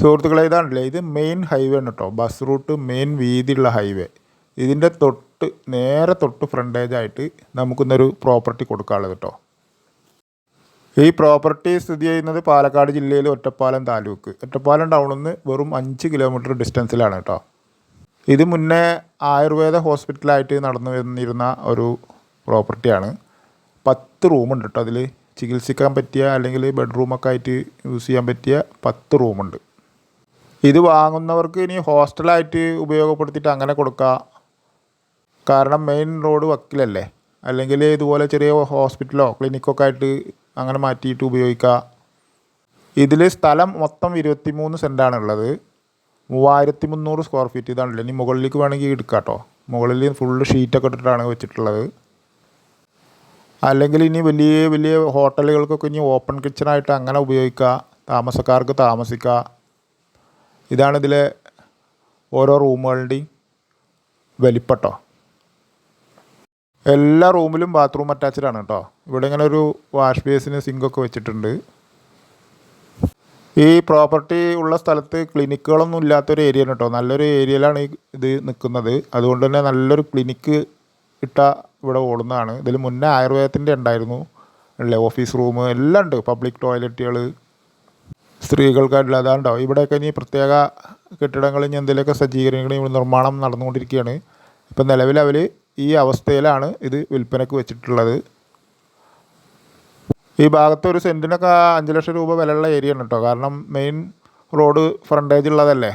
സുഹൃത്തുക്കളെ, ഇതാണല്ലേ ഇത് മെയിൻ ഹൈവേ ആണ് കേട്ടോ. ബസ് റൂട്ട് മെയിൻ വീതിയുള്ള ഹൈവേ. ഇതിൻ്റെ നേരെ തൊട്ട് ഫ്രണ്ടേജായിട്ട് നമുക്കിന്നൊരു പ്രോപ്പർട്ടി കൊടുക്കാനുള്ളത് കേട്ടോ. ഈ പ്രോപ്പർട്ടി സ്ഥിതി ചെയ്യുന്നത് പാലക്കാട് ജില്ലയിൽ ഒറ്റപ്പാലം താലൂക്ക്. ഒറ്റപ്പാലം ടൗണിൽ നിന്ന് വെറും 5 കിലോമീറ്റർ ഡിസ്റ്റൻസിലാണ് കേട്ടോ. ഇത് മുന്നേ ആയുർവേദ ഹോസ്പിറ്റലായിട്ട് നടന്നു വന്നിരുന്ന ഒരു പ്രോപ്പർട്ടിയാണ്. 10 റൂമുണ്ട് കേട്ടോ. അതിൽ ചികിത്സിക്കാൻ പറ്റിയ അല്ലെങ്കിൽ ബെഡ്റൂമൊക്കെ ആയിട്ട് യൂസ് ചെയ്യാൻ പറ്റിയ 10 റൂമുണ്ട്. ഇത് വാങ്ങുന്നവർക്ക് ഇനി ഹോസ്റ്റലായിട്ട് ഉപയോഗപ്പെടുത്തിയിട്ട് അങ്ങനെ കൊടുക്കുക. കാരണം മെയിൻ റോഡ് വക്കിലല്ലേ. അല്ലെങ്കിൽ ഇതുപോലെ ചെറിയ ഹോസ്പിറ്റലോ ക്ലിനിക്കൊക്കെ ആയിട്ട് അങ്ങനെ മാറ്റിയിട്ട് ഉപയോഗിക്കുക. ഇതിൽ സ്ഥലം മൊത്തം 23 സെൻറ്റാണ് ഉള്ളത്. 3300 സ്ക്വയർ ഫീറ്റ്. ഇതാണല്ലോ. ഇനി മുകളിലേക്ക് വേണമെങ്കിൽ എടുക്കാം കേട്ടോ. മുകളിൽ ഫുള്ള് ഷീറ്റൊക്കെ ഇട്ടിട്ടാണ് വെച്ചിട്ടുള്ളത്. അല്ലെങ്കിൽ ഇനി വലിയ വലിയ ഹോട്ടലുകൾക്കൊക്കെ ഇനി ഓപ്പൺ കിച്ചണായിട്ട് അങ്ങനെ ഉപയോഗിക്കുക. താമസക്കാർക്ക് താമസിക്കുക. ഇതാണ് ഇതിലെ ഓരോ റൂമുകളുടെയും വലിപ്പട്ടോ. എല്ലാ റൂമിലും ബാത്റൂം അറ്റാച്ച്ഡ് ആണ് കേട്ടോ. ഇവിടെ ഇങ്ങനെ ഒരു വാഷ് ബേസിന് സിങ്കൊക്കെ വെച്ചിട്ടുണ്ട്. ഈ പ്രോപ്പർട്ടി ഉള്ള സ്ഥലത്ത് ക്ലിനിക്കുകളൊന്നും ഇല്ലാത്തൊരു ഏരിയ ആണ് കേട്ടോ. നല്ലൊരു ഏരിയയിലാണ് ഇത് നിൽക്കുന്നത്. അതുകൊണ്ട് തന്നെ നല്ലൊരു ക്ലിനിക്ക് ഇവിടെ ഓടുന്നതാണ്. ഇതിൽ മുന്നേ ആയുർവേദത്തിൻ്റെ ഉണ്ടായിരുന്നു. അല്ലേ, ഓഫീസ് റൂം എല്ലാം ഉണ്ട്. പബ്ലിക് ടോയ്ലറ്റുകൾ സ്ത്രീകൾക്കായിട്ടുള്ള അതാണ്ടോ. ഇവിടെയൊക്കെ ഇനി പ്രത്യേക കെട്ടിടങ്ങൾ ഇനി എന്തെങ്കിലുമൊക്കെ സജ്ജീകരണങ്ങൾ നിർമ്മാണം നടന്നുകൊണ്ടിരിക്കുകയാണ്. ഇപ്പം നിലവിൽ അവർ ഈ അവസ്ഥയിലാണ് ഇത് വിൽപ്പനയ്ക്ക് വെച്ചിട്ടുള്ളത്. ഈ ഭാഗത്ത് ഒരു സെൻറ്റിനൊക്കെ 5 ലക്ഷം രൂപ വിലയുള്ള ഏരിയ ആണ് കേട്ടോ. കാരണം മെയിൻ റോഡ് ഫ്രണ്ടേജ് ഉള്ളതല്ലേ.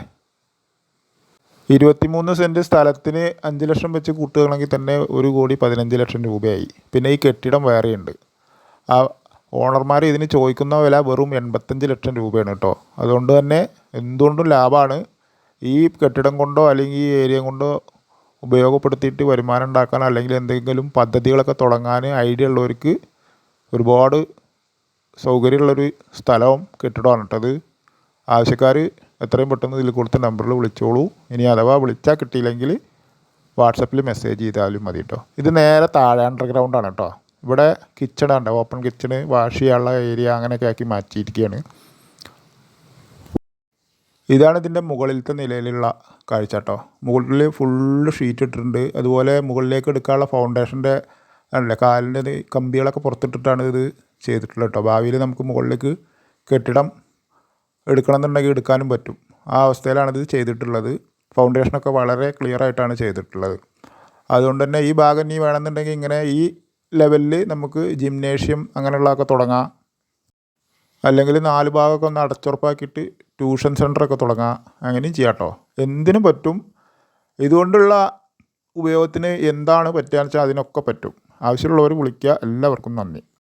23 സെൻറ്റ് സ്ഥലത്തിന് 5 ലക്ഷം വെച്ച് കൂട്ടുകയാണെങ്കിൽ തന്നെ 1,15,00,000 രൂപയായി. പിന്നെ ഈ കെട്ടിടം വേറെയുണ്ട്. ആ ഓണർമാർ ഇതിന് ചോദിക്കുന്ന വില വെറും 85 ലക്ഷം രൂപയാണ് കേട്ടോ. അതുകൊണ്ട് തന്നെ എന്തുകൊണ്ടും ലാഭമാണ്. ഈ കെട്ടിടം കൊണ്ടോ അല്ലെങ്കിൽ ഈ ഏരിയ കൊണ്ടോ ഉപയോഗപ്പെടുത്തിയിട്ട് വരുമാനം ഉണ്ടാക്കാൻ അല്ലെങ്കിൽ എന്തെങ്കിലും പദ്ധതികളൊക്കെ തുടങ്ങാൻ ഐഡിയ ഉള്ളവർക്ക് ഒരുപാട് സൗകര്യമുള്ളൊരു സ്ഥലവും കെട്ടിടമാണ് കേട്ടത്. ആവശ്യക്കാർ എത്രയും പെട്ടെന്ന് ഇതിൽ കൊടുത്ത നമ്പറിൽ വിളിച്ചോളൂ. ഇനി അഥവാ വിളിച്ചാൽ കിട്ടിയില്ലെങ്കിൽ വാട്സപ്പിൽ മെസ്സേജ് ചെയ്താലും മതി കേട്ടോ. ഇത് നേരെ താഴെ അണ്ടർഗ്രൗണ്ടാണ് കേട്ടോ. ഇവിടെ കിച്ചണുണ്ട്, ഓപ്പൺ കിച്ചണ്, വാഷ് ചെയ്യാനുള്ള ഏരിയ അങ്ങനെയൊക്കെ ആക്കി മാറ്റിയിരിക്കുകയാണ്. ഇതാണ് ഇതിൻ്റെ മുകളിലത്തെ നിലയിലുള്ള കാഴ്ച കേട്ടോ. മുകളിൽ ഫുള്ള് ഷീറ്റ് ഇട്ടിട്ടുണ്ട്. അതുപോലെ മുകളിലേക്ക് എടുക്കാനുള്ള ഫൗണ്ടേഷൻ്റെ അല്ലേ കാലിൻ്റെ കമ്പികളൊക്കെ പുറത്തിട്ടിട്ടാണ് ഇത് ചെയ്തിട്ടുള്ളത് കേട്ടോ. ഭാവിയിൽ നമുക്ക് മുകളിലേക്ക് കെട്ടിടം എടുക്കണമെന്നുണ്ടെങ്കിൽ എടുക്കാനും പറ്റും. ആ അവസ്ഥയിലാണിത് ചെയ്തിട്ടുള്ളത്. ഫൗണ്ടേഷനൊക്കെ വളരെ ക്ലിയർ ആയിട്ടാണ് ചെയ്തിട്ടുള്ളത്. അതുകൊണ്ട് തന്നെ ഈ ഭാഗം ഇനി വേണമെന്നുണ്ടെങ്കിൽ ഇങ്ങനെ ഈ ലെവലിൽ നമുക്ക് ജിംനേഷ്യം അങ്ങനെയുള്ളതൊക്കെ തുടങ്ങാം. അല്ലെങ്കിൽ 4 ഭാഗമൊക്കെ ഒന്ന് അടച്ചുറപ്പാക്കിയിട്ട് ട്യൂഷൻ സെൻ്ററൊക്കെ തുടങ്ങാം. അങ്ങനെയും ചെയ്യാം കേട്ടോ. എന്തിനും പറ്റും. ഇതുകൊണ്ടുള്ള ഉപയോഗത്തിന് എന്താണ് പറ്റുകയെന്ന് വെച്ചാൽ അതിനൊക്കെ പറ്റും. ആവശ്യമുള്ളവർ വിളിക്കുക. എല്ലാവർക്കും നന്ദി.